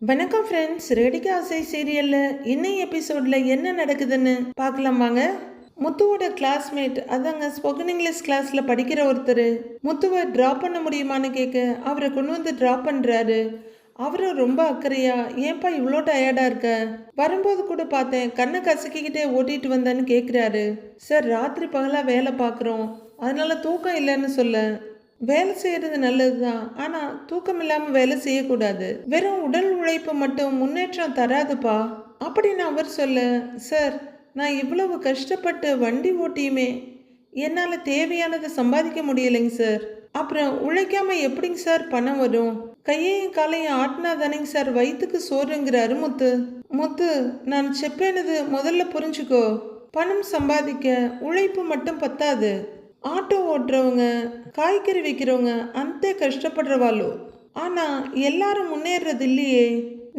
வணக்கம் ஃப்ரெண்ட்ஸ். ரேடிகா ஆசை சீரியலில் இன்னைய எபிசோடில் என்ன நடக்குதுன்னு பார்க்கலாம் வாங்க. முத்துவோட கிளாஸ்மேட், அதாங்க ஸ்போக்கன் இங்கிலீஷ் கிளாஸில் படிக்கிற ஒருத்தர் முத்துவை ட்ராப் பண்ண முடியுமான்னு கேட்க அவரை கொண்டு வந்து ட்ராப் பண்ணுறாரு. அவரும் ரொம்ப அக்கறையா, ஏன்பா இவ்வளோ டயர்டாக இருக்க, வரும்போது கூட பார்த்தேன் கண்ணை கசக்கிக்கிட்டே ஓட்டிட்டு வந்தேன்னு கேட்குறாரு. சார், ராத்திரி பகலாக வேலை பார்க்குறோம், அதனால தூக்கம் இல்லைன்னு சொல்ல. வேலை செய்யறது நல்லதுதான், ஆனா தூக்கம் இல்லாம வேலை செய்யக்கூடாது. வெறும் உடல் உழைப்பு மட்டும் முன்னேற்றம் தராதுப்பா அப்படின்னு அவர் சொல்ல. சார், நான் இவ்வளவு கஷ்டப்பட்டு வண்டி ஓட்டியுமே என்னால் தேவையானதை சம்பாதிக்க முடியலைங்க சார். அப்புறம் உழைக்காம எப்படிங்க சார் பணம் வரும்? கையையும் காலையும் ஆட்டினா தானேங்க சார் வயிற்றுக்கு சோறுங்கிறாரு முத்து. முத்து, நான் செப்பேனது முதல்ல புரிஞ்சுக்கோ. பணம் சம்பாதிக்க உழைப்பு மட்டும் பத்தாது. ஆட்டோ ஓட்டுறவங்க, காய்கறி விற்கிறவங்க அந்த கஷ்டப்படுறவாளோ. ஆனால் எல்லாரும் முன்னேறது இல்லையே.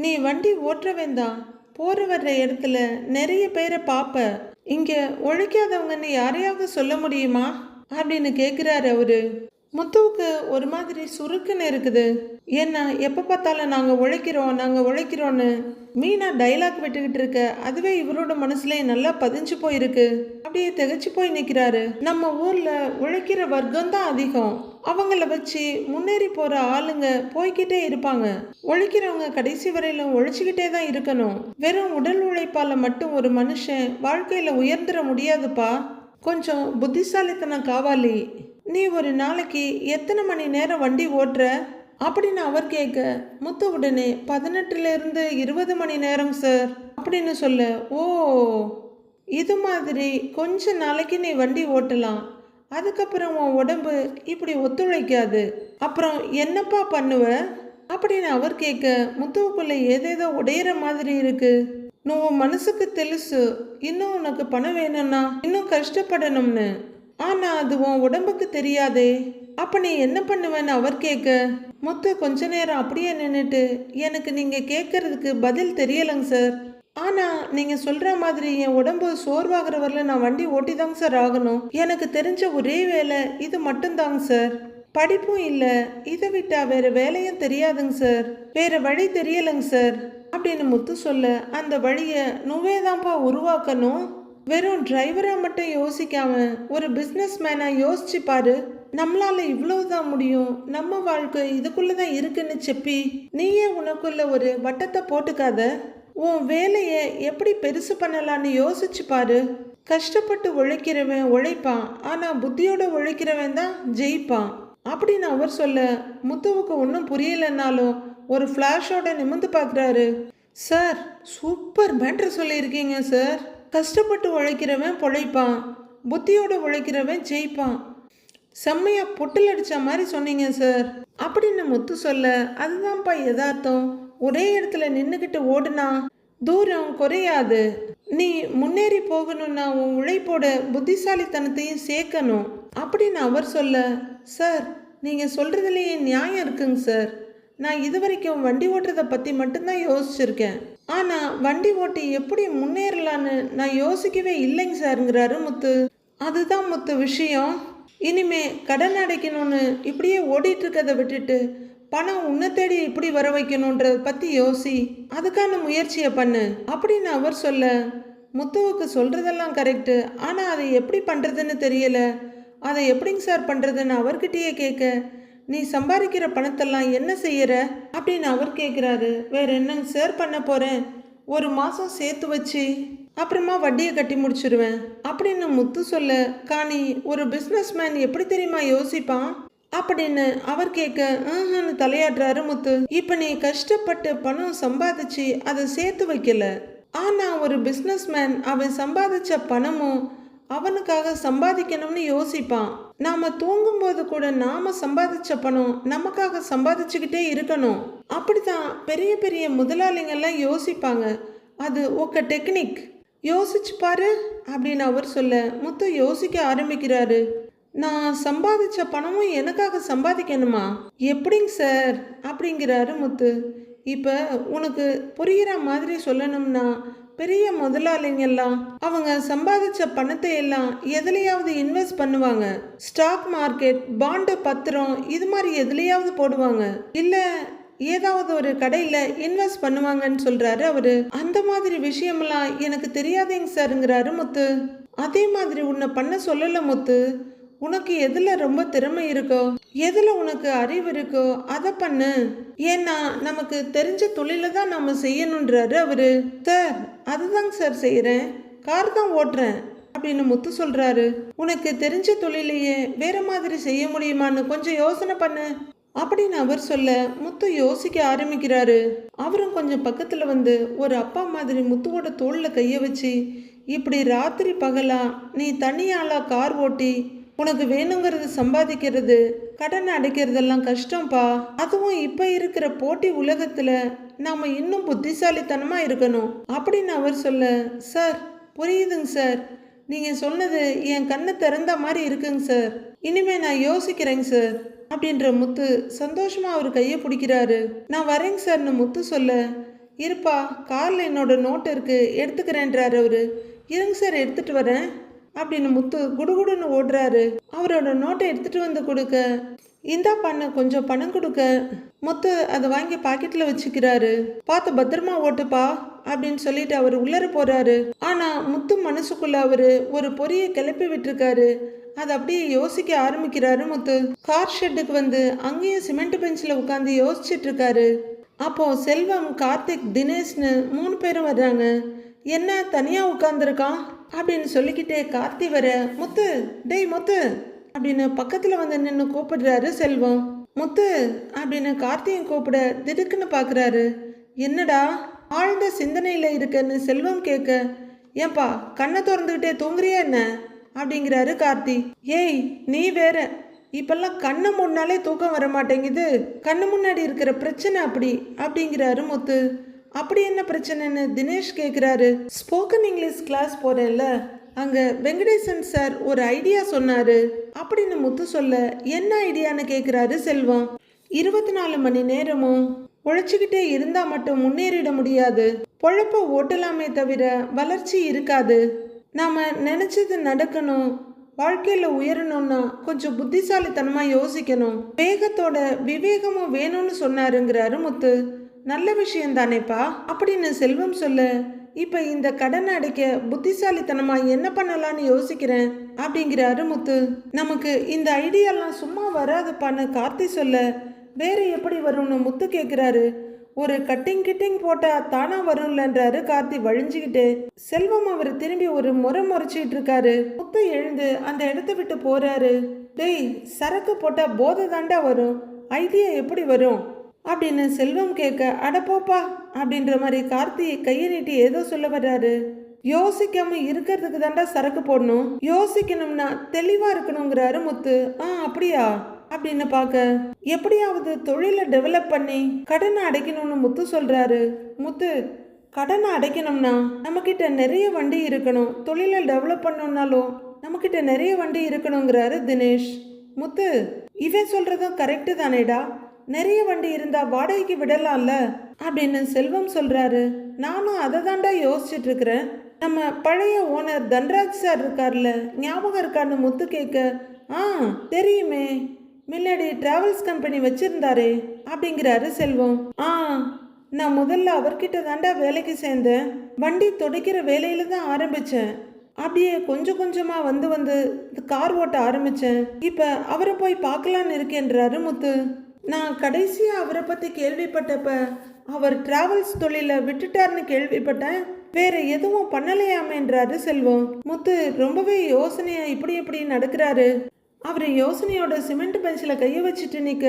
நீ வண்டி ஓட்டுறவன் தான், போகிற வர்ற இடத்துல நிறைய பேரை பார்ப்ப. இங்கே உழைக்காதவங்கன்னு யாரையாவது சொல்ல முடியுமா அப்படின்னு கேட்குறாரு அவரு. முத்துவுக்கு ஒரு மாதிரி சுருக்குன்னு இருக்குது. ஏன்னா எப்போ பார்த்தாலும் நாங்கள் உழைக்கிறோன்னு மீனா டைலாக் விட்டுக்கிட்டு இருக்க. அதுவே இவரோட மனசுல நல்லா பதிஞ்சு போயிருக்கு. அப்படியே திகச்சு போய் நிற்கிறாரு. நம்ம ஊர்ல உழைக்கிற வர்க்கம் தான் அதிகம். அவங்கள வச்சு முன்னேறி போற ஆளுங்க போய்கிட்டே இருப்பாங்க. உழைக்கிறவங்க கடைசி வரையிலும் உழைச்சிக்கிட்டே தான் இருக்கணும். வெறும் உடல் உழைப்பால மட்டும் ஒரு மனுஷன் வாழ்க்கையில உயர்ந்துட முடியாதுப்பா. கொஞ்சம் புத்திசாலித்தனம் காவாலி. நீ ஒரு நாளைக்கு எத்தனை மணி நேரம் வண்டி ஓட்டுற அப்படின்னு அவர் கேட்க, முத்து உடனே 18லேருந்து 20 மணி நேரம் சார் அப்படின்னு சொல்ல. ஓ, இது மாதிரி கொஞ்ச நாளைக்கு நீ வண்டி ஓட்டலாம், அதுக்கப்புறம் உன் உடம்பு இப்படி ஒத்துழைக்காது, அப்புறம் என்னப்பா பண்ணுவ அப்படின்னு அவர் கேட்க, முத்துவுக்குள்ள ஏதேதோ உடையிற மாதிரி இருக்கு. உன் மனசுக்கு தெலுசு இன்னும் உனக்கு பணம் வேணும்னா இன்னும் கஷ்டப்படணும்னு. ஆனா அது உன் உடம்புக்கு தெரியாதே, அப்ப நீ என்ன பண்ணுவேன்னு அவர் கேட்க, முத்து கொஞ்ச நேரம் அப்படியே நின்றுட்டு, எனக்கு நீங்க கேட்கறதுக்கு பதில் தெரியலைங்க சார். ஆனா நீங்க சொல்ற மாதிரி என் உடம்பு சோர்வாகிற வரல நான் வண்டி ஓட்டி தாங்க சார் ஆகணும். எனக்கு தெரிஞ்ச ஒரே வேலை இது மட்டும்தாங்க சார். படிப்பும் இல்லை, இதை விட்டா வேற வேலையும் தெரியாதுங்க சார். வேற வழி தெரியலைங்க சார் அப்படின்னு முத்து சொல்ல, அந்த வழியை நுவேதான்ப்பா உருவாக்கணும். வெறும் டிரைவரா மட்டும் யோசிக்காம ஒரு பிஸ்னஸ் மேனா யோசிச்சு பாரு. நம்மளால இவ்வளவுதான் முடியும், நம்ம வாழ்க்கை இதுக்குள்ளதான் இருக்குன்னு செப்பி நீயே உனக்குள்ள ஒரு வட்டத்தை போட்டுக்காத. உன் வேலையை எப்படி பெருசு பண்ணலான்னு யோசிச்சு பாரு. கஷ்டப்பட்டு உழைக்கிறவன் உழைப்பான், ஆனா புத்தியோட உழைக்கிறவன் தான் ஜெயிப்பான் அப்படின்னு அவர் சொல்ல. முத்துவுக்கு ஒன்றும் புரியலைன்னாலும் ஒரு ஃப்ளாஷோட நிமிந்து பார்க்குறாரு. சார், சூப்பர் மேட்ரு சொல்லியிருக்கீங்க சார். கஷ்டப்பட்டு உழைக்கிறவன் பொழைப்பான், புத்தியோட உழைக்கிறவன் ஜெயிப்பான். செம்மையா பொட்டில் அடிச்ச மாதிரி சொன்னீங்க சார் அப்படின்னு முத்து சொல்ல. அதுதான்ப்பா யதார்த்தம். ஒரே இடத்துல நின்றுக்கிட்டு ஓடுனா தூரம் குறையாது. நீ முன்னேறி போகணும்னா உன் உழைப்போட புத்திசாலித்தனத்தையும் சேர்க்கணும் அப்படின்னு அவர் சொல்ல. சார், நீங்க சொல்றதுலேயே நியாயம் இருக்குங்க சார். நான் இது வரைக்கும் வண்டி ஓட்டுறதை பற்றி மட்டும்தான் யோசிச்சிருக்கேன். ஆனால் வண்டி ஓட்டி எப்படி முன்னேறலான்னு நான் யோசிக்கவே இல்லைங்க சாருங்கிறாரு முத்து. அதுதான் முத்து விஷயம். இனிமே கடன் அடைக்கணும்னு இப்படியே ஓடிட்டு இருக்கதை விட்டுட்டு பணம் உன்னை தேடி இப்படி வர வைக்கணுன்றத பற்றி யோசி, அதுக்கான முயற்சியை பண்ணு அப்படின்னு அவர் சொல்ல. முத்துவுக்கு சொல்கிறதெல்லாம் கரெக்டு, ஆனால் அதை எப்படி பண்ணுறதுன்னு தெரியல. அதை எப்படிங்க சார் பண்ணுறதுன்னு அவர்கிட்டயே கேட்க, நீ சம்பாதிக்கிற பணத்தெல்லாம் என்ன செய்யற அப்படின்னு அவர் கேட்குறாரு. வேற என்னங்க சார் பண்ண போகிறேன், ஒரு மாதம் சேர்த்து வச்சு அப்புறமா வட்டியை கட்டி முடிச்சிருவேன் அப்படின்னு முத்து சொல்ல. காணி ஒரு பிஸ்னஸ் மேன் எப்படி தெரியுமா யோசிப்பான் அப்படின்னு அவர் கேட்க, தலையாடுறாரு முத்து. இப்போ நீ கஷ்டப்பட்டு பணம் சம்பாதிச்சு அதை சேர்த்து வைக்கல, ஆனால் ஒரு பிஸ்னஸ் மேன் அவன் சம்பாதிச்ச பணமும் அவனுக்காக சம்பாதிக்கணும்னு யோசிப்பான். நாம தூங்கும்போது கூட நாம சம்பாதிச்ச பணம் நமக்காக சம்பாதிச்சுக்கிட்டே இருக்கணும். அப்படிதான் பெரிய பெரிய முதலாளிங்கெல்லாம் யோசிப்பாங்க. அது ஒரு டெக்னிக், யோசிச்சு பாரு அப்படின்னு அவர் சொல்ல. முத்து யோசிக்க ஆரம்பிக்கிறாரு. நான் சம்பாதிச்ச பணமும் எனக்காக சம்பாதிக்கணுமா, எப்படிங்க சார் அப்படிங்கிறாரு முத்து. இப்போ உனக்கு புரிகிற மாதிரி சொல்லணும்னா, பெரிய முதலாளிங்கெல்லாம் அவங்க சம்பாதிச்ச பணத்தை எல்லாம் எதுலையாவது இன்வெஸ்ட் பண்ணுவாங்க. ஸ்டாக் மார்க்கெட், பாண்டு, பத்திரம், இது மாதிரி எதுலையாவது போடுவாங்க. இல்லை ஏதாவது ஒரு கடையில இன்வெஸ்ட் பண்ணுவாங்கன்னு சொல்றாரு அவரு. அந்த மாதிரி விஷயமெல்லாம் எனக்கு தெரியாதேங்க சார்ங்கிறாரு முத்து. அதே மாதிரி உன்னை பண்ண சொல்லல முத்து. உனக்கு எதுல ரொம்ப திறமை இருக்கோ, எதுல உனக்கு அறிவு இருக்கோ அதை பண்ணு. ஏன்னா நமக்கு தெரிஞ்ச தொழில தான் நாம செய்யணுன்றாரு அவரு. சார் அதுதாங்க சார் செய்யறேன், கார் தான் ஓட்டுறேன் அப்படின்னு முத்து சொல்றாரு. உனக்கு தெரிஞ்ச தொழிலையே வேற மாதிரி செய்ய முடியுமான்னு கொஞ்சம் யோசனை பண்ணு அப்படின்னு அவர் சொல்ல முத்து யோசிக்க ஆரம்பிக்கிறாரு. அவரும் கொஞ்சம் பக்கத்துல வந்து ஒரு அப்பா மாதிரி முத்துவோட தோல்ல கைய வச்சு, இப்படி ராத்திரி பகலா நீ தனியாளா கார் ஓட்டி உனக்கு வேணுங்கிறது சம்பாதிக்கிறது, கடன் அடைக்கிறதெல்லாம் கஷ்டம்ப்பா. அதுவும் இப்ப இருக்கிற போட்டி உலகத்துல நாம இன்னும் புத்திசாலித்தனமா இருக்கணும் அப்படின்னு அவர் சொல்ல, சார் புரியுதுங்க சார், நீங்க சொன்னது என் கண்ணை திறந்த மாதிரி இருக்குங்க சார், இனிமே நான் யோசிக்கிறேங்க சார் அப்படின்ற முத்து சந்தோஷமா அவர் கையை பிடிக்கிறாரு. நான் வரேங்க சார்னு முத்து சொல்ல, இருப்பா கார்ல என்னோட நோட்டு இருக்கு எடுத்துக்கிறேன்றாரு அவரு. இருங்க சார் எடுத்துட்டு வரேன் அப்படின்னு முத்து குடுகுடுன்னு ஓடுறாரு. அவரோட நோட்டை எடுத்துட்டு வந்து கொடுக்க, இந்தா பண்ண கொஞ்சம் பணம் கொடுக்க முத்து அதை வாங்கி பாக்கெட்ல வச்சுக்கிறாரு. பார்த்து பத்திரமா ஓட்டுப்பா அப்படின்னு சொல்லிட்டு அவர் உள்ளர போறாரு. ஆனா முத்து மனசுக்குள்ள அவரு ஒரு பொரிய கிளப்பி விட்டுருக்காரு. அதை அப்படியே யோசிக்க ஆரம்பிக்கிறாரு முத்து. கார் ஷெட்டுக்கு வந்து அங்கேயும் சிமெண்ட் பெஞ்சில் உட்காந்து யோசிச்சுட்டு இருக்காரு. அப்போ செல்வம், கார்த்திக், தினேஷ்னு 3 பேரும் வர்றாங்க. என்ன தனியா உட்காந்துருக்கான் அப்படின்னு சொல்லிக்கிட்டே கார்த்தி வர, முத்து டேய் முத்து அப்படின்னு பக்கத்துல வந்து நின்று கூப்பிடுறாரு செல்வம். முத்து அப்படின்னு கார்த்தியும் கூப்பிட திடுக்குன்னு பாக்குறாரு. என்னடா ஆழ்ந்த சிந்தனையில இருக்கன்னு செல்வம் கேட்க, ஏன்பா கண்ணை திறந்துகிட்டே தூங்குறியா என்ன அப்படிங்கிறாரு கார்த்தி. ஏய் நீ வேற, இப்பெல்லாம் கண்ணு முன்னாலே தூக்கம் வர மாட்டேங்குது, கண்ணு முன்னாடி இருக்கிற பிரச்சனை அப்படி அப்படிங்கிறாரு முத்து. அப்படி என்ன பிரச்சனைன்னு தினேஷ் கேட்குறாரு. ஸ்போக்கன் இங்கிலீஷ் கிளாஸ் போறேன்ல, அங்க வெங்கடேசன் சார் ஒரு ஐடியா சொன்னாரு அப்படின்னு முத்து சொல்ல, என்ன ஐடியான்னு கேட்குறாரு செல்வம். 24 மணி நேரமும் உழைச்சிக்கிட்டே இருந்தா மட்டும் முன்னேறிட முடியாது, பொழப்ப ஓட்டலாமே தவிர வளர்ச்சி இருக்காது. நாம நினைச்சது நடக்கணும், வாழ்க்கையில உயரணும்னா கொஞ்சம் புத்திசாலித்தனமா யோசிக்கணும், வேகத்தோட விவேகமும் வேணும்னு சொன்னாருங்கிறாரு முத்து. நல்ல விஷயம் தானேப்பா அப்படின்னு செல்வம் சொல்ல, இப்ப இந்த கடனை அடைக்க புத்திசாலித்தனமா என்ன பண்ணலான்னு யோசிக்கிறேன் அப்படிங்கிறாரு முத்து. நமக்கு இந்த ஐடியாலாம் சும்மா வராதுப்பான்னு கார்த்தி சொல்ல, வேற எப்படி வரும்னு முத்து கேட்கிறாரு. ஒரு கட்டிங் போட்டா தானா வரும்லன்றாரு கார்த்தி வழிஞ்சுக்கிட்டு. செல்வம் அவர் திரும்பி ஒரு முறைச்சிட்டு இருக்காரு. முத்து எழுந்து அந்த இடத்த விட்டு போறாரு. டேய் சரக்கு போட்டா போதை தாண்டா வரும், ஐடியா எப்படி வரும் அப்படின்னு செல்வம் கேட்க, அடப்போப்பா அப்படின்ற மாதிரி கார்த்தி கையை நீட்டி ஏதோ சொல்ல வர்றாரு. யோசிக்காம இருக்கிறதுக்கு தாண்டா சரக்கு போடணும், யோசிக்கணும்னா தெளிவா இருக்கணுங்கிறாரு முத்து. அப்படியா அப்படின்னு பார்க்க, எப்படியாவது தொழிலை டெவலப் பண்ணி கடனை அடைக்கணும்னு முத்து சொல்றாரு. முத்து கடனை அடைக்கணும்னா நம்ம கிட்ட நிறைய வண்டி இருக்கணும், தொழிலை டெவலப் பண்ணணும்னாலும் நம்ம கிட்ட நிறைய வண்டி இருக்கணுங்கிறாரு தினேஷ். முத்து இவன் சொல்றதும் கரெக்டு தானேடா, நிறைய வண்டி இருந்தா வாடகைக்கு விடலாம்ல அப்படின்னு செல்வம் சொல்றாரு. நானும் அதை தாண்டா யோசிச்சுட்டு இருக்கிறேன். நம்ம பழைய ஓனர் தன்ராஜ் சார் இருக்கார்ல, ஞாபகம் இருக்கான்னு முத்து கேட்க, தெரியுமே, முன்னாடி டிராவல்ஸ் கம்பெனி வச்சிருந்தாரே அப்படிங்கிறாரு செல்வம். நான் முதல்ல அவர்கிட்ட தாண்டா வேலைக்கு சேர்ந்தேன், வண்டி துடைக்கிற வேலையில தான் ஆரம்பிச்சேன், அப்படியே கொஞ்சம் கொஞ்சமா வந்து கார் ஓட்ட ஆரம்பிச்சேன், இப்ப அவரை போய் பார்க்கலான்னு இருக்கேன்றாரு முத்து. நான் கடைசியா அவரை பத்தி கேள்விப்பட்டப்ப அவர் டிராவல்ஸ் தொழில விட்டுட்டார்னு கேள்விப்பட்டேன், வேற எதுவும் பண்ணலையாமேன்றாரு செல்வம். முத்து ரொம்பவே யோசனையா இப்படி எப்படி நடக்கிறாரு. அவர் யோசனையோட சிமெண்ட் பெஞ்சில் கையை வச்சுட்டு நிற்க,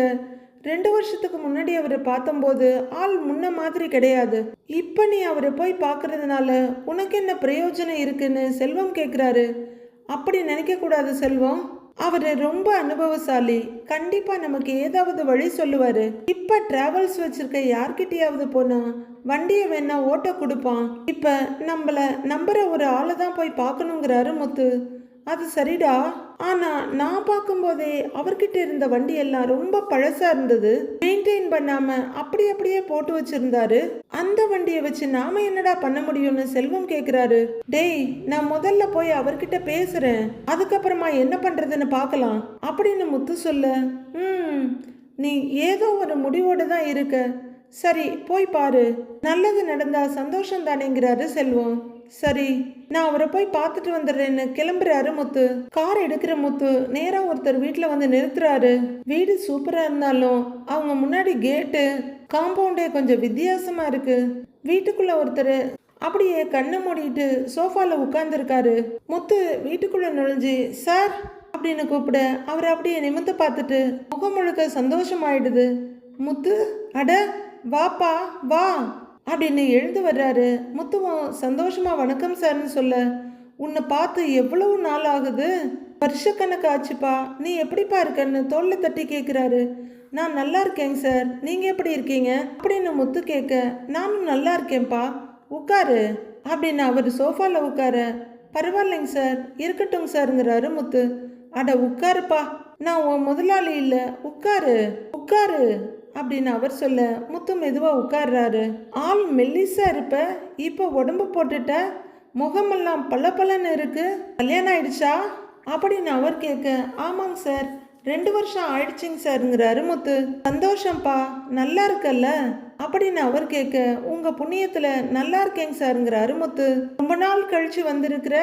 2 வருஷத்துக்கு முன்னாடி அவரை பார்த்தம்போது ஆள் முன்ன மாதிரி கிடையாது, இப்போ நீ அவரை போய் பார்க்கறதுனால உனக்கு என்ன பிரயோஜனம் இருக்குன்னு செல்வம் கேட்குறாரு. அப்படி நினைக்கக்கூடாது செல்வம், அவர் ரொம்ப அனுபவசாலி, கண்டிப்பா நமக்கு ஏதாவது வழி சொல்லுவாரு. இப்ப டிராவல்ஸ் வச்சிருக்க யார்கிட்டயாவது போனா வண்டியை வேணா ஓட்ட கொடுப்பான், இப்ப நம்மள நம்புற ஒரு ஆளை தான் போய் பார்க்கணுங்கிறாரு முத்து. அது சரிடா, ஆனா நான் பார்க்கும்போதே அவர்கிட்ட இருந்த வண்டி எல்லாம் ரொம்ப பழசா இருந்தது, மெயின்டைன் பண்ணாம அப்படியே போட்டு வச்சிருந்தாரு, அந்த வண்டியை வச்சு நாம என்னடா பண்ண முடியும்னு செல்வம் கேக்குறாரு. டேய் நான் முதல்ல போய் அவர்கிட்ட பேசுறேன், அதுக்கப்புறமா என்ன பண்றதுன்னு பார்க்கலாம் அப்படின்னு முத்து சொல்ல, நீ ஏதோ ஒரு முடிவோடு தான் இருக்க, சரி போய் பாரு, நல்லது நடந்தா சந்தோஷம் தானேங்கிறாரு செல்வம். சரி, நான் அவரை போய் பார்த்துட்டு வந்துடுறேன்னு கிளம்புறாரு முத்து. கார் எடுக்கிற முத்து நேரா ஒருத்தர் வீட்டில் வந்து நிறுத்துறாரு. வீடு சூப்பரா இருந்தாலும் அவங்க முன்னாடி கேட்டு காம்பவுண்டே கொஞ்சம் வித்தியாசமா இருக்கு. வீட்டுக்குள்ள ஒருத்தர் அப்படியே கண்ணை மூடிட்டு சோஃபால உட்கார்ந்துருக்காரு. முத்து வீட்டுக்குள்ள நுழைஞ்சு சார் அப்படின்னு கூப்பிட அவரை அப்படியே நிமிர்ந்து பார்த்துட்டு முகம் முழுக்க சந்தோஷமாயிடுது. முத்து, அட வாப்பா வா அப்படின்னு எழுந்து வர்றாரு. முத்துவும் சந்தோஷமா வணக்கம் சார்னு சொல்ல, உன்னை பார்த்து எவ்வளவு நாள் ஆகுது, வருஷக்கணக்கு ஆச்சுப்பா, நீ எப்படிப்பா இருக்கன்னு தோல்ல தட்டி கேட்குறாரு. நான் நல்லா இருக்கேங்க சார், நீங்கள் எப்படி இருக்கீங்க அப்படின்னு முத்து கேட்க, நானும் நல்லா இருக்கேன்ப்பா, உட்காரு அப்படின்னு அவர் சோஃபாவில் உட்கார, பரவாயில்லைங்க சார், இருக்கட்டும் சாருங்கிறாரு முத்து. அட உட்காருப்பா, நான் உன் முதலாளி இல்லை, உட்காரு உட்காரு அப்படின்னு அவர் சொல்ல முத்து மெதுவா உட்கார்றாரு. ஆள் மெல்லிசா இருப்ப, இப்ப உடம்பு போட்டுட்ட, முகமெல்லாம் பளபளன்னு இருக்கு, கல்யாணம் ஆயிடுச்சா அப்படின்னு அவர் கேட்க, ஆமாங்க சார், 2 வருஷம் ஆயிடுச்சுங்க சாருங்கிறாரு முத்து. சந்தோஷம்ப்பா, நல்லா இருக்கல்ல அப்படின்னு அவர் கேட்க, உங்க புண்ணியத்துல நல்லா இருக்கேங்க சாருங்கிறாரு முத்து. ரொம்ப நாள் கழிச்சு வந்திருக்கிற,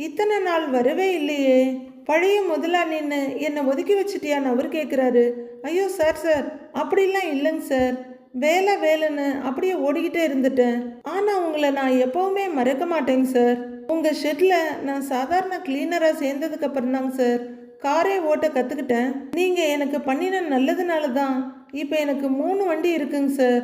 இத்தனை நாள் வரவே இல்லையே, பழைய முதலாளின்னு என்னை ஒதுக்கி வச்சிட்டியான்னு அவர் கேட்குறாரு. ஐயோ சார் சார் அப்படிலாம் இல்லைங்க சார், வேலை வேலைன்னு அப்படியே ஓடிக்கிட்டே இருந்துட்டேன். ஆனால் உங்களை நான் எப்போவுமே மறக்க மாட்டேங்க சார். உங்கள் ஷெட்டில் நான் சாதாரண கிளீனராக சேர்ந்ததுக்கு அப்புறம் தாங்க சார் காரே ஓட்ட கற்றுக்கிட்டேன். நீங்கள் எனக்கு பண்ணின நல்லதுனால தான் இப்போ எனக்கு 3 வண்டி இருக்குங்க சார்.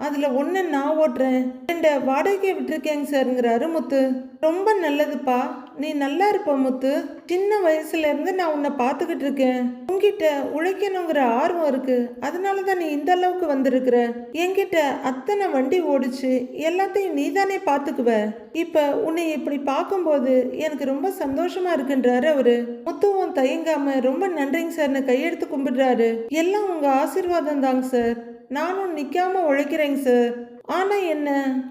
அதில் 1 நான் ஓட்டுறேன், 2 வாடகைக்கு விட்டுருக்கேங்க சாருங்கிறாரு முத்து. ரொம்ப நல்லதுப்பா, நீ நல்லா இருப்ப முத்து. சின்ன வயசுல இருந்து நான் உன்னை பார்த்துக்கிட்டு இருக்கேன். உன்கிட்ட உழைக்கணுங்கிற ஆர்வம் இருக்கு, அதனால தான் நீ இந்த அளவுக்கு வந்திருக்கிற. என்கிட்ட அத்தனை வண்டி ஓடிச்சு, எல்லாத்தையும் நீ தானே பார்த்துக்குவ. இப்ப உன்னை இப்படி பார்க்கும்போது எனக்கு ரொம்ப சந்தோஷமா இருக்குன்றாரு அவரு. முத்துவும் தயங்காம ரொம்ப நன்றிங்க சார்னு கையெடுத்து கும்பிடுறாரு. எல்லாம் உங்க ஆசீர்வாதம் தாங்க சார், நானும் நிக்காம உழைக்கிறேங்க சார். ஆனா என்ன,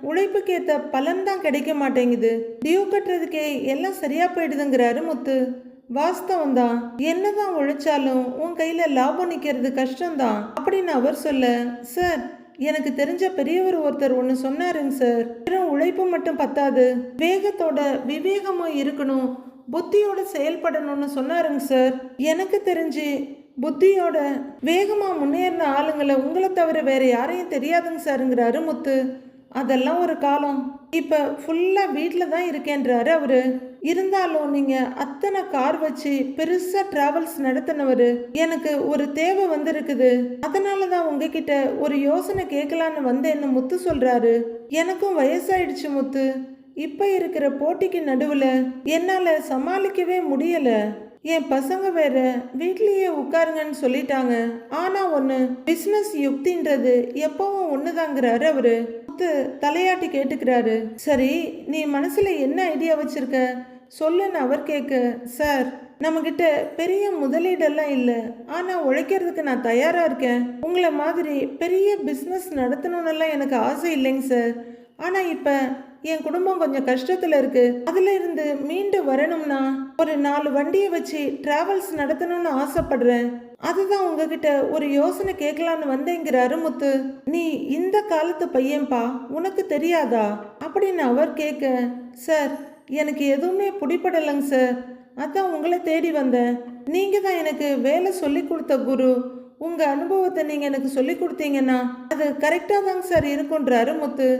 உழைப்புக்கு ஏத்த பலன் தான் கிடைக்க மாட்டேங்குது, டியூ கட்டுறதுக்கே எல்லாம் சரியா போயிடுதுங்கிறாரு முத்து. வாஸ்தவம் தான், என்னதான் உழைச்சாலும் உன் கையில லாபம் நிக்கிறது கஷ்டம்தான் அப்படின்னு அவர் சொல்ல, சார் எனக்கு தெரிஞ்ச பெரியவர் ஒருத்தர் ஒன்று சொன்னாருங்க சார், வெறும் உழைப்பு மட்டும் பத்தாது, வேகத்தோட விவேகமும் இருக்கணும், புத்தியோட செயல்படணும்னு சொன்னாருங்க சார். எனக்கு தெரிஞ்சு புத்தியோட வேகமா முன்னேறின ஆளுங்களை உங்களை தவிர வேற யாரையும் தெரியாதுங்க சாருங்கிறாரு முத்து. அதெல்லாம் ஒரு காலம், இப்ப ஃபுல்லா வீட்டில் தான் இருக்கேன்றாரு அவரு. இருந்தாலும் நீங்க அத்தனை கார் வச்சு பெருசா டிராவல்ஸ் நடத்தினவரு, எனக்கு ஒரு தேவை வந்திருக்குது, அதனால தான் உங்ககிட்ட ஒரு யோசனை கேட்கலான்னு வந்தேன்னு முத்து சொல்றாரு. எனக்கும் வயசாயிடுச்சு முத்து, இப்ப இருக்கிற போட்டிக்கு நடுவுல என்னால சமாளிக்கவே முடியல. என் பசங்க வேற வீட்லயே உட்காருங்கன்னு சொல்லிட்டாங்க. ஆனா ஒண்ணு, பிசினஸ் யுக்தின்றது எப்பவும் ஒண்ணுதாங்கிறாரு அவரு. முத்து தலையாட்டி கேட்டுக்கிறாரு. சரி, நீ மனசுல என்ன ஐடியா வச்சிருக்க சொல்லுன்னு அவர் கேட்க, சார் நம்ம கிட்ட பெரிய முதலீடெல்லாம் இல்லை, ஆனா உழைக்கிறதுக்கு நான் தயாரா இருக்கேன். உங்களை மாதிரி பெரிய பிசினஸ் நடத்தணும்னு எனக்கு ஆசை இல்லைங்க சார். ஆனா இப்ப என் குடும்பம் கொஞ்சம் கஷ்டத்துல இருக்கு, அதுல இருந்து மீண்டு வரணும்னா ஒரு 4 வண்டியை வச்சு டிராவல்ஸ் நடத்தணும்னு ஆசைப்படுறேன். அதுதான் உங்ககிட்ட ஒரு யோசனை கேட்கலான்னு வந்தேங்கிறாரு முத்து. நீ இந்த காலத்து பையன்பா, உனக்கு தெரியாதா அப்படின்னு அவர் கேட்க, சார் எனக்கு எதுவுமே பிடிப்படலைங்க சார், அதான் உங்களை தேடி வந்தேன். நீங்க தான் எனக்கு வேலை சொல்லி கொடுத்த குரு, உங்க அனுபவத்தை நீங்க எனக்கு சொல்லி கொடுத்தீங்கன்னா அது கரெக்டா தாங்க சார் இருக்குன்றாரு முத்து.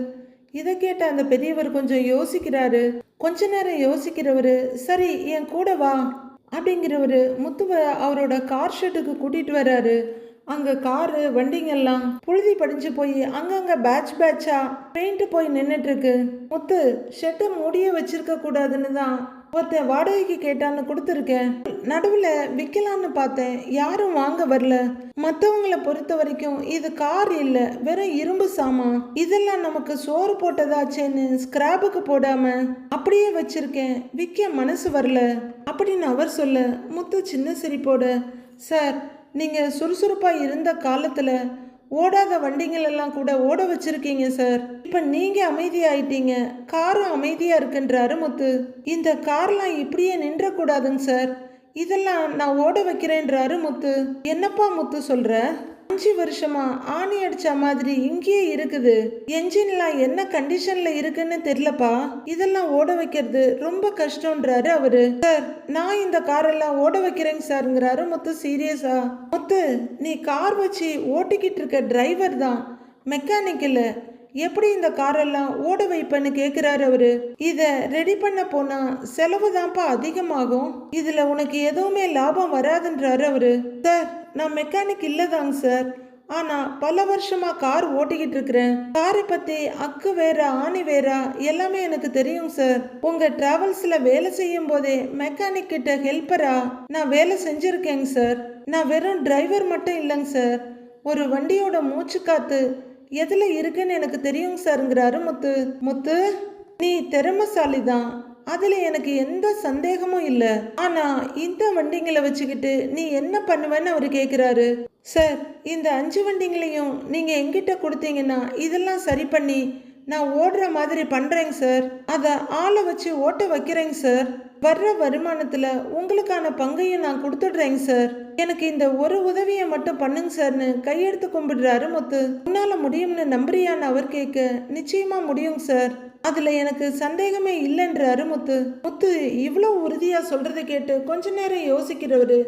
இதை கேட்ட அந்த பெரியவர் கொஞ்சம் யோசிக்கிறாரு. கொஞ்ச நேரம் யோசிக்கிறவரு, சரி என் கூட வா அப்படிங்கிறவரு முத்துவை அவரோட கார் ஷெட்டுக்கு கூட்டிட்டு வர்றாரு. அங்க காரு வண்டிங்கெல்லாம் புழுதி படிஞ்சு போய் அங்கங்க பேட்ச் பேட்சா பெயிண்ட் போய் நின்றுட்டு இருக்கு. முத்து ஷெட்டை மூடியே வச்சிருக்க கூடாதுன்னு தான் ஒருத்தன் வாடகைக்கு கேட்டான்னு கொடுத்துருக்கேன். நடுவில் விற்கலான்னு பார்த்தேன், யாரும் வாங்க வரல. மற்றவங்களை பொறுத்த வரைக்கும் இது கார் இல்லை, வெறும் இரும்பு சாமான், இதெல்லாம் நமக்கு சோறு போட்டதாச்சேன்னு ஸ்கிராப்புக்கு போடாம அப்படியே வச்சிருக்கேன், விற்க மனசு வரல அப்படின்னு அவர் சொல்ல, முத்து சின்ன சிரிப்போட, சார் நீங்கள் சுறுசுறுப்பாக இருந்த காலத்தில் ஓடாத வண்டிங்களெல்லாம் கூட ஓட வச்சிருக்கீங்க சார். இப்போ நீங்கள் அமைதியாயிட்டீங்க, காரும் அமைதியாக இருக்குன்றாரு முத்து. இந்த கார்லாம் இப்படியே நின்றக்கூடாதுங்க சார், இதெல்லாம் நான் ஓட வைக்கிறேன்றாரு முத்து. என்னப்பா முத்து சொல்கிற? 5 வருஷமா ஆணி அடிச்ச மாதிரி இங்கேயே இருக்குது. என்ஜின்லாம் என்ன கண்டிஷன்ல இருக்குன்னு தெரியலப்பா. இதெல்லாம் ஓட வைக்கிறது ரொம்ப கஷ்டம்ன்றாரு அவரு. சார், நான் இந்த காரெல்லாம் ஓட வைக்கிறேங்க சார்ங்கிறாரு முத்து சீரியஸா. முத்து, நீ கார் வச்சு ஓட்டிக்கிட்டு இருக்க டிரைவர் தான், மெக்கானிக் இல்ல. எப்படி இந்த காரெல்லாம் ஓட வைப்பேன்னு கேட்குறாரு அவரு. இதை ரெடி பண்ண போனா செலவு தான்ப்பா அதிகமாகும், இதுல உனக்கு எதுவுமே லாபம் வராதுன்றாரு அவரு. சார், நான் மெக்கானிக் இல்லதாங்க சார், ஆனா பல வருஷமா கார் ஓட்டிக்கிட்டு இருக்கிறேன். காரை பத்தி அக்கு வேற ஆணி வேற எல்லாமே எனக்கு தெரியும் சார். உங்க டிராவல்ஸ்ல வேலை செய்யும் போதே மெக்கானிக் கிட்ட ஹெல்ப்பரா நான் வேலை செஞ்சிருக்கேங்க சார். நான் வெறும் டிரைவர் மட்டும் இல்லைங்க சார், ஒரு வண்டியோட மூச்சு காத்து எதுல இருக்குன்னு எனக்கு தெரியும் சார்ங்கிறாரு முத்து. முத்து, நீ திறமசாலி தான், அதுல எனக்கு எந்த சந்தேகமும் இல்ல. ஆனா இந்த வண்டிங்களை வச்சுக்கிட்டு நீ என்ன பண்ணுவேன்னு அவரு கேக்குறாரு. சார், இந்த 5 வண்டிங்களையும் நீங்க எங்கிட்ட கொடுத்தீங்கன்னா இதெல்லாம் சரி பண்ணி நான் ஓடுற மாதிரி பண்றேங்க சார். அதை ஆளை வச்சு ஓட்ட வைக்கிறேங்க சார். வர்ற வருமானத்துல உங்களுக்கான பங்கையும் நான் கொடுத்துடுறேங்க சார். எனக்கு இந்த ஒரு உதவியை மட்டும் பண்ணுங்க சார்னு கையெடுத்து கும்பிடுறாரு முத்து. உன்னால முடியும்னு நம்புறியான்னு அவர் கேட்க, நிச்சயமா முடியும் சார், அதுல எனக்கு சந்தேகமே இல்லைன்றாரு முத்து. முத்து இவ்வளவு உறுதியா சொல்றதை கேட்டு கொஞ்ச நேரம் யோசிக்கிறவரு,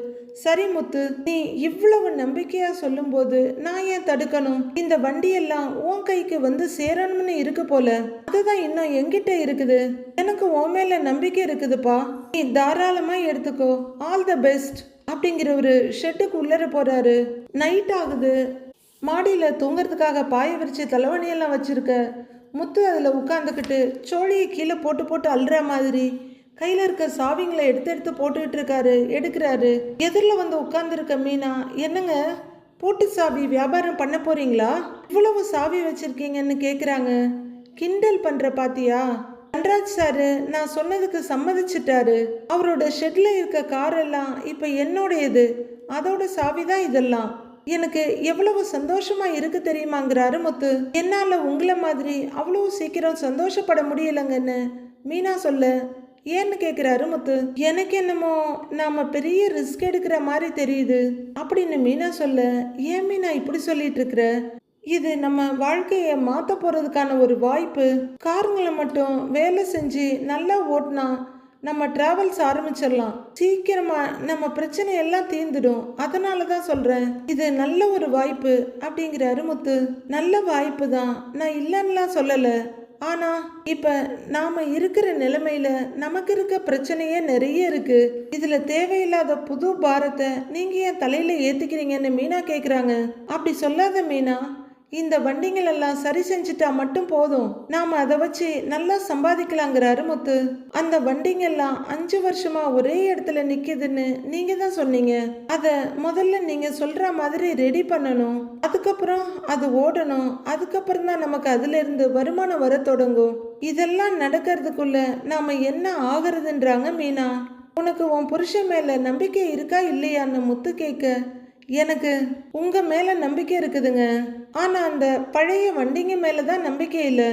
சரி முத்து, நீ இவ்வளவு நம்பிக்கையா சொல்லும் போது நான் ஏன் தடுக்கணும்? இந்த வண்டியெல்லாம் உன் கைக்கு வந்து சேரணும்னு இருக்கு போல, அதுதான் இன்னும் என்கிட்ட இருக்குது. எனக்கு உன் மேல நம்பிக்கை இருக்குதுப்பா, நீ தாராளமா எடுத்துக்கோ, ஆல் த பெஸ்ட் அப்படிங்கிற ஒரு ஷெட்டுக்கு உள்ளர போறாரு. நைட் ஆகுது. மாடியில தூங்குறதுக்காக பாய விரிச்சு தலைவணியெல்லாம் வச்சிருக்க முத்து அதுல உட்காந்துக்கிட்டு சோழியை கீழே போட்டு போட்டு அல்ற மாதிரி கையில இருக்க சாவிங்களை எடுத்து எடுத்து போட்டுக்கிட்டு இருக்காரு, எடுக்கிறாரு. எதிரில் வந்து உட்கார்ந்துருக்க மீனா, என்னங்க பூட்டு சாவி வியாபாரம் பண்ண போறீங்களா? இவ்வளவு சாவி வச்சிருக்கீங்கன்னு கேக்குறாங்க. கிண்டல் பண்ற பாத்தியா? தன்ராஜ் சாரு நான் சொன்னதுக்கு சம்மதிச்சிட்டாரு. அவரோட ஷெட்ல இருக்க கார் எல்லாம் இப்ப என்னோடையது, அதோட சாவி தான் இதெல்லாம். எனக்கு எவ்வளவு சந்தோஷமா இருக்கு தெரியுமாங்கிறாரு முத்து. என்னால உங்களை மாதிரி அவ்வளவு சீக்கிரம் சந்தோஷப்பட முடியலங்கன்னு மீனா சொல்ல, ஏன்னு கேட்குறாரு முத்து. எனக்கு என்னமோ நாம பெரிய ரிஸ்க் எடுக்கிற மாதிரி தெரியுது அப்படின்னு மீனா சொல்ல, ஏன் மீனா இப்படி சொல்லிட்டு இருக்கிற? இது நம்ம வாழ்க்கையை மாற்ற போறதுக்கான ஒரு வாய்ப்பு. காருங்களை மட்டும் வேலை செஞ்சு நல்லா ஓட்டினா நம்ம டிராவல்ஸ் ஆரம்பிச்சிடலாம். சீக்கிரமா நம்ம பிரச்சனை எல்லாம் தீர்ந்துடும். அதனால தான் சொல்றேன், இது நல்ல ஒரு வாய்ப்பு அப்படிங்கிறாரு முத்து. நல்ல வாய்ப்பு தான், நான் இல்லைன்னுலாம் சொல்லலை. ஆனா இப்ப நாம இருக்கிற நிலைமையில நமக்கு இருக்க பிரச்சனையே நிறைய இருக்கு. இதுல தேவையில்லாத புது பாரத்தை நீங்க ஏன் தலையில ஏத்திக்கிறீங்கன்னு மீனா கேக்குறாங்க. அப்படி சொல்லாத மீனா, இந்த வண்டிகள் எல்லாம் சரி செஞ்சுட்டா மட்டும் போதும், நாம அதை வச்சு நல்லா சம்பாதிக்கலாங்கிறாரு முத்து. அந்த வண்டிங்கெல்லாம் 5 வருஷமா ஒரே இடத்துல நிக்குதுன்னு நீங்க தான் சொன்னீங்க. அத முதல்ல நீங்க சொல்ற மாதிரி ரெடி பண்ணணும், அதுக்கப்புறம் அது ஓடணும், அதுக்கப்புறம் தான் நமக்கு அதுல இருந்து வருமானம் வர தொடங்கும். இதெல்லாம் நடக்கிறதுக்குள்ள நாம என்ன ஆகுறதுன்றாங்க மீனா. உனக்கு உன் புருஷன் மேல நம்பிக்கை இருக்கா இல்லையான்னு முத்து கேட்க, எனக்கு உங்க மேல நம்பிக்கை இருக்குதுங்க, ஆனா அந்த பழைய வண்டிங்க மேலதான் நம்பிக்கை இல்லை.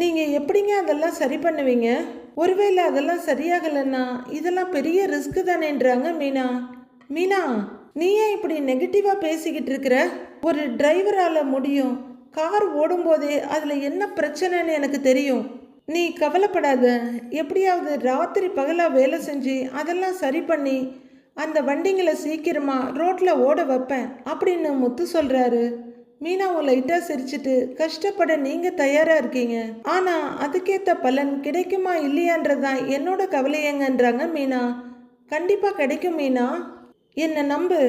நீங்க எப்படிங்க அதெல்லாம் சரி பண்ணுவீங்க? ஒருவேளை அதெல்லாம் சரியாகலன்னா இதெல்லாம் பெரிய ரிஸ்க் தானேன்றாங்க மீனா. மீனா, நீ ஏன் இப்படி நெகட்டிவா பேசிக்கிட்டு இருக்கிற? ஒரு டிரைவரால முடியும், கார் ஓடும் போதே அதுல என்ன பிரச்சனைன்னு எனக்கு தெரியும். நீ கவலைப்படாத, எப்படியாவது ராத்திரி பகலா வேலை செஞ்சு அதெல்லாம் சரி பண்ணி அந்த வண்டிங்களை சீக்கிரமா ரோட்ல ஓட வைப்பேன் அப்படின்னு முத்து சொல்றாரு. மீனாவும் லைட்டா சிரிச்சிட்டு, கஷ்டப்பட நீங்க தயாரா இருக்கீங்க, ஆனா அதுக்கேத்த பலன் கிடைக்குமா இல்லையான்றதான் என்னோட கவலையங்கன்றாங்க மீனா. கண்டிப்பா கிடைக்கும் மீனா, என்ன நம்பு.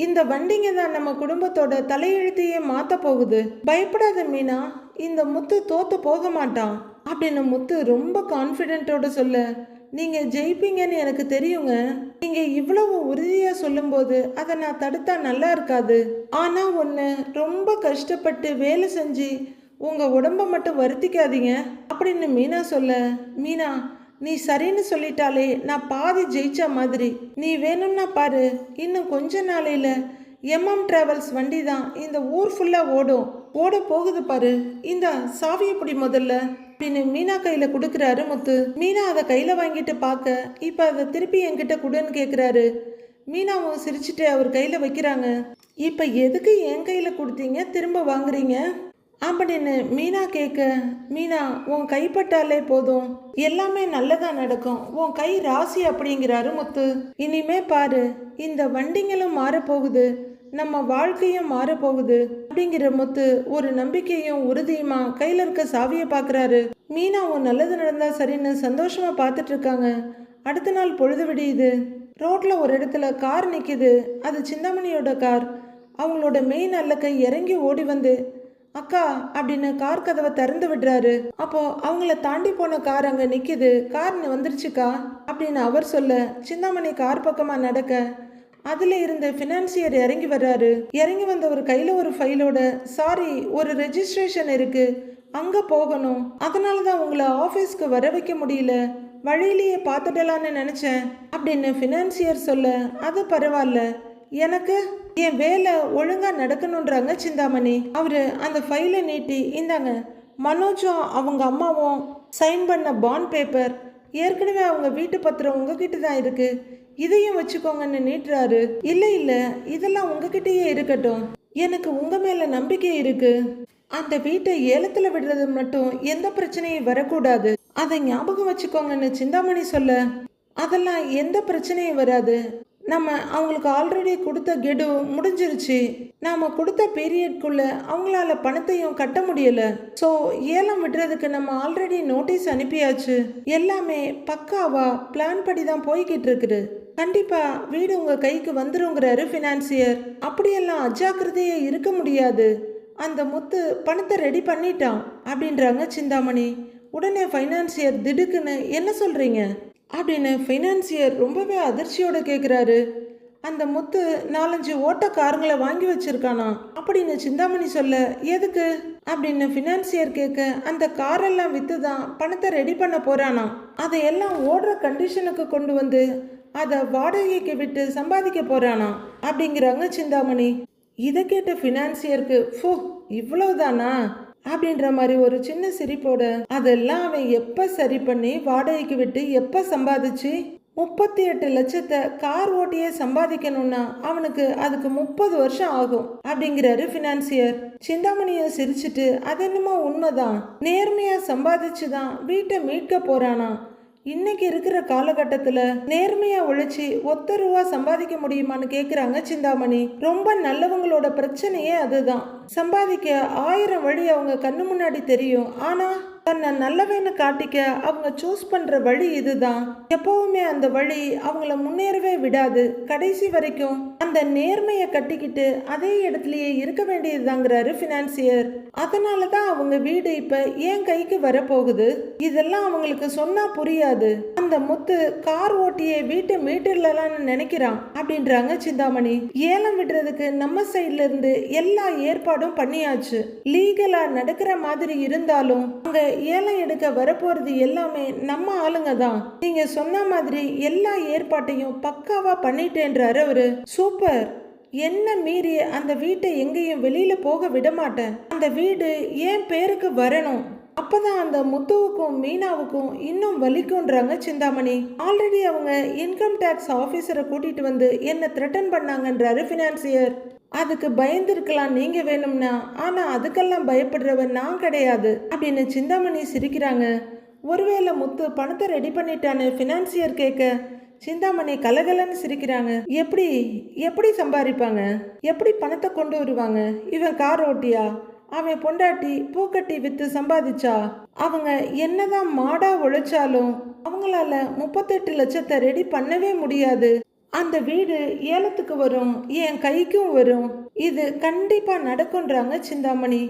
இந்த வண்டிங்க தான் நம்ம குடும்பத்தோட தலையெழுத்தையே மாத்த போகுது. பயப்படாத மீனா, இந்த முத்து தோத்து போக மாட்டான் அப்படின்னு முத்து ரொம்ப கான்ஃபிடென்ட்டோட சொல்ல, நீங்க ஜெயிப்பீங்கன்னு எனக்கு தெரியுங்க. நீங்க இவ்வளவு உறுதியா சொல்லும்போது அதை நான் தடுத்தா நல்லா இருக்காது. ஆனா ஒண்ணு, ரொம்ப கஷ்டப்பட்டு வேலை செஞ்சு உங்க உடம்ப மட்டும் வருத்திக்காதீங்க அப்படின்னு மீனா சொல்ல, மீனா நீ சரின்னு சொல்லிட்டாலே நான் பாதி ஜெயிச்ச மாதிரி. நீ வேணும்னா பாரு, இன்னும் கொஞ்ச நாளையில எம்எம் டிராவல்ஸ் வண்டி தான் இந்த ஊர் ஃபுல்லா ஓட போகுது பாரு. இந்த சாவி எப்படி முதல்ல அப்படின்னு மீனா கையில கொடுக்குறாரு முத்து. மீனா அதை கையில வாங்கிட்டு பார்க்க, இப்ப அதை திருப்பி என்கிட்ட கொடுன்னு கேட்குறாரு. மீனாவும் சிரிச்சுட்டு அவர் கையில வைக்கிறாங்க. இப்ப எதுக்கு என் கையில கொடுத்தீங்க, திரும்ப வாங்குறீங்க அப்படின்னு மீனா கேட்க, மீனா உன் கைப்பட்டாலே போதும், எல்லாமே நல்லதா நடக்கும், உன் கை ராசி அப்படிங்கிறாரு முத்து. இனிமே பாரு, இந்த வண்டிங்களும் மாறப்போகுது, நம்ம வாழ்க்கையும் மாறப்போகுது அப்படிங்கிற முத்து ஒரு நம்பிக்கையும் உறுதியுமா கையில இருக்க சாவியை பாக்குறாரு. மீனாவும் நல்லது நடந்தா சரின்னு சந்தோஷமா பார்த்துட்டு இருக்காங்க. அடுத்த நாள் பொழுது விடியுது. ரோட்ல ஒரு இடத்துல கார் நிக்குது. அது சிந்தாமணியோட கார். அவங்களோட மெயின் அல்லக்கை இறங்கி ஓடி வந்து அக்கா அப்படின்னு கார் கதவை திறந்து விடுறாரு. அப்போ அவங்கள தாண்டி போன கார் அங்க நிக்குது. கார் வந்துருச்சுக்கா அப்படின்னு அவர் சொல்ல, சிந்தாமணி கார் பக்கமா நடக்க அதுல இருந்த ஃபினான்சியர் இறங்கி வர்றாரு. இறங்கி வந்த ஒரு கையில ஒரு ஃபைலோட, சாரி ஒரு ரெஜிஸ்ட்ரேஷன் இருக்கு, அங்க போகணும், அதனாலதான் உங்களை ஆபீஸ்க்கு வர வைக்க முடியல, வழியிலேயே பார்த்துடலான்னு நினைச்சேன் அப்படின்னு ஃபினான்சியர் சொல்ல, அது பரவாயில்ல, எனக்கு என் வேலை ஒழுங்கா நடக்கணுன்றாங்க சிந்தாமணி. அவரு அந்த ஃபைலை நீட்டி, இந்தாங்க மனோஜும் அவங்க அம்மாவும் சைன் பண்ண பாண்ட் பேப்பர், ஏற்கனவே அவங்க வீட்டு பத்திரம் உங்ககிட்ட தான் இருக்கு, இதையும் வச்சுக்கோங்கன்னு நீட்டுறாரு. இல்ல இல்ல, இதெல்லாம் உங்ககிட்டயே இருக்கட்டும், எனக்கு உங்க மேல நம்பிக்கை இருக்கு, அந்த வீட்டை ஏலத்துல விடுறது மட்டும் எந்த பிரச்சனையும் வரக்கூடாது, அதை ஞாபகம் வச்சுக்கோங்கன்னு சிந்தாமணி சொல்ல, அதெல்லாம் எந்த பிரச்சனையும் வராது, நம்ம அவங்களுக்கு ஆல்ரெடி கொடுத்த கெடு முடிஞ்சிருச்சு, நாம கொடுத்த பீரியட்குள்ள அவங்களால பணத்தையும் கட்ட முடியல, ஸோ ஏலம் விடுறதுக்கு நம்ம ஆல்ரெடி நோட்டீஸ் அனுப்பியாச்சு, எல்லாமே பக்காவா பிளான் படி தான் போய்கிட்டு இருக்குது, கண்டிப்பா வீடு உங்க கைக்கு வந்துருங்கிறாரு ஃபினான்சியர். அப்படியெல்லாம் அஜாக்கிரதையே இருக்க முடியாது, அந்த முத்து பணத்தை ரெடி பண்ணிட்டான் அப்படின்றாங்க சிந்தாமணி. உடனே ஃபைனான்சியர் திடுக்குன்னு என்ன சொல்றீங்க அப்படின்னு ஃபைனான்சியர் ரொம்பவே அதிர்ச்சியோட கேட்குறாரு. அந்த முத்து 4-5 ஓட்ட காருங்களை வாங்கி வச்சிருக்கானா அப்படின்னு சிந்தாமணி சொல்ல, எதுக்கு அப்படின்னு ஃபினான்சியர் கேட்க, அந்த காரெல்லாம் விற்று தான் பணத்தை ரெடி பண்ண போறானா, அதையெல்லாம் ஓடுற கண்டிஷனுக்கு கொண்டு வந்து அதை வாடகைக்கு விட்டு சம்பாதிக்க போறானா அப்படிங்கிறாங்க சிந்தாமணி. இதை கேட்ட ஃபினான்சியருக்கு, ஃபோ இவ்வளவுதானா அப்படின்ற மாதிரி ஒரு சின்ன சிரிப்போட, அதெல்லாம் அவன் எப்ப சரி பண்ணி வாடகைக்கு விட்டு எப்ப சம்பாதிச்சு 38 லட்சத்தை கார் ஓட்டியே சம்பாதிக்கணும்னா அவனுக்கு அதுக்கு 30 வருஷம் ஆகும் அப்படிங்கிறாரு ஃபினான்சியர். சிந்தாமணியை சிரிச்சுட்டு, அது என்னமோ உண்மைதான், நேர்மையா சம்பாதிச்சுதான் வீட்டை மீட்க போறானா, இன்னைக்கு இருக்கிற காலகட்டத்துல நேர்மையா உழைச்சி ₹1 சம்பாதிக்க முடியுமான்னு கேக்குறாங்க சிந்தாமணி. ரொம்ப நல்லவங்களோட பிரச்சனையே அதுதான், சம்பாதிக்க 1000 வழி அவங்க கண்ணு முன்னாடி தெரியும், ஆனா தன்னை நல்லவேன்னு காட்டிக்க அவங்க சூஸ் பண்ற வழி இதுதான், எப்பவுமே அந்த வழி அவங்கள முன்னேறவே விடாது, கடைசி வரைக்கும் அந்த நேர்மையை கட்டிக்கிட்டு அதே இடத்துலயே இருக்க வேண்டியதுதாங்கிறாரு ஃபினான்சியர். அதனாலதான் அவங்க வீடு இப்ப ஏன் கைக்கு வரப்போகுது, இதெல்லாம் அவங்களுக்கு சொன்னா புரியாது, அந்த முத்து கார் ஓட்டியே வீட்டை மீட்டர்லான்னு நினைக்கிறான் அப்படின்றாங்க சிந்தாமணி. ஏலம் விடுறதுக்கு நம்ம சைட்ல இருந்து எல்லா ஏற்பாடும் பண்ணியாச்சு, லீகலா நடக்கிற மாதிரி இருந்தாலும் அங்க ஏலம் எடுக்க வரப்போறது எல்லாமே நம்ம ஆளுங்க தான், நீங்க சொன்ன மாதிரி எல்லா ஏற்பாட்டையும் பக்காவா பண்ணிட்டேன்றாரு அவரு. சூப்பர், என்ன மீறி அந்த வீட்டை எங்கேயும் வெளியில போக விட மாட்டேன், அந்த வீடு என் பேருக்கு வரணும், அப்பதான் அந்த முத்துவுக்கும் மீனாவுக்கும் இன்னும் வலிக்கும்ன்றாங்க சிந்தாமணி. ஆல்ரெடி அவங்க இன்கம் டேக்ஸ் ஆபீசரை கூட்டிட்டு வந்து என்ன த்ரெட்டன் பண்ணாங்கன்றாரு ஃபினான்சியர். அதுக்கு பயந்துருக்கலாம் நீங்க வேணும்னா, ஆனா அதுக்கெல்லாம் பயப்படுறவன் நான் கிடையாது அப்படின்னு சிந்தாமணி சிரிக்கிறாங்க. ஒருவேளை முத்து பணத்தை ரெடி பண்ணிட்டான்னு ஃபினான்சியர் கேட்க, சிந்தாமணி கலகலன்னு சிரிக்கிறாங்க. எப்படி எப்படி சம்பாதிப்பாங்க, எப்படி பணத்தை கொண்டு வருவாங்க, இவன் கார் ஓட்டியா, அவன் பொண்டாட்டி பூக்கட்டி வித்து சம்பாதிச்சா, அவங்க என்னதான் மாடா உழைச்சாலும் அவங்களால 38 லட்சத்தை ரெடி பண்ணவே முடியாது, அந்த வீடு ஏலத்துக்கு வரும், என் கைக்கும் வரும், இது கண்டிப்பா நடக்கும்ன்றாங்க சிந்தாமணி.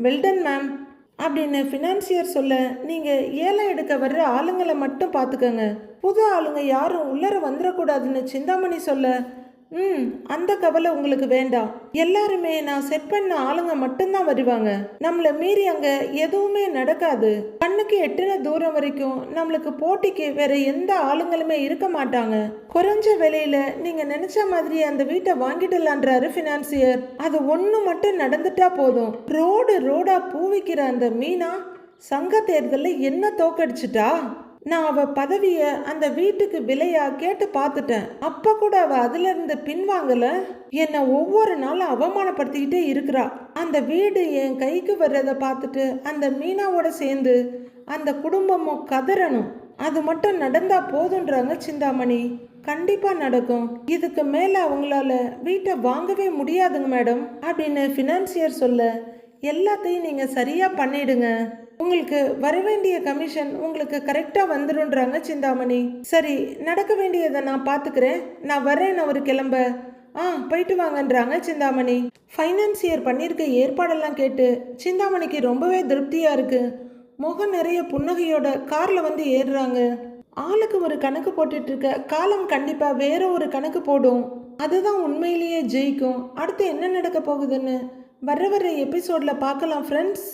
வெல்டன் மேம் அப்படின்னு ஃபினான்சியர் சொல்ல, நீங்க ஏலம் எடுக்க வர்ற ஆளுங்களை மட்டும் பார்த்துக்கங்க, புது ஆளுங்க யாரும் உள்ளர வந்துடக்கூடாதுன்னு சிந்தாமணி சொல்ல, அந்த கவலை உங்களுக்கு வேண்டாம், எல்லாருமே நான் செட் பண்ண ஆளுங்க மட்டும்தான் வருவாங்க, நம்மள மீறி அங்க எதுவுமே நடக்காது, கண்ணுக்கு எட்டுன தூரம் வரைக்கும் நம்மளுக்கு போட்டிக்கு வேற எந்த ஆளுங்களுமே இருக்க மாட்டாங்க, குறைஞ்ச விலையில நீங்க நினைச்ச மாதிரி அந்த வீட்டை வாங்கிடலான்றாரு ஃபினான்சியர். அது ஒண்ணு மட்டும் நடந்துட்டா போதும், ரோடா பூவிக்கிற அந்த மீனா சங்க தேர்தலில் என்ன தோக்கடிச்சிட்டா, நான் அவ பதவிய அந்த வீட்டுக்கு விலையா கேட்டு பார்த்துட்டேன். அப்ப கூட அவ அதுல இருந்து பின்வாங்கல. என்னை ஒவ்வொரு நாளும் அவமானப்படுத்திக்கிட்டே இருக்கிறா. அந்த வீடு என் கைக்கு வர்றதை பார்த்துட்டு அந்த மீனாவோட சேர்ந்து அந்த குடும்பமும் கதறணும். அது மட்டும் நடந்தா போதுன்றாங்க சிந்தாமணி. கண்டிப்பா நடக்கும். இதுக்கு மேல அவங்களால வீட்டை வாங்கவே முடியாதுங்க மேடம் அப்படின்னு ஃபினான்சியர் சொல்ல, எல்லாத்தையும் நீங்க சரியா பண்ணிடுங்க, உங்களுக்கு வர வேண்டிய கமிஷன் உங்களுக்கு கரெக்டா வந்துடும்ன்றாங்க சிந்தாமணி. சரி, நடக்க வேண்டியதை நான் பாத்துக்கிறேன், நான் வரேன், அவர் கிளம்ப. போயிட்டு வாங்கன்றாங்க சிந்தாமணி. ஃபைனான்சியர் பண்ணியிருக்க ஏற்பாடெல்லாம் கேட்டு சிந்தாமணிக்கு ரொம்பவே திருப்தியா இருக்கு. முகம் நிறைய புன்னகையோட கார்ல வந்து ஏறுறாங்க. ஆளுக்கு ஒரு கணக்கு போட்டுட்டு இருக்க காலம் கண்டிப்பா வேற ஒரு கணக்கு போடும். அதுதான் உண்மையிலேயே ஜெயிக்கும். அடுத்து என்ன நடக்க போகுதுன்னு வர எபிசோட்ல பார்க்கலாம் ஃப்ரெண்ட்ஸ்.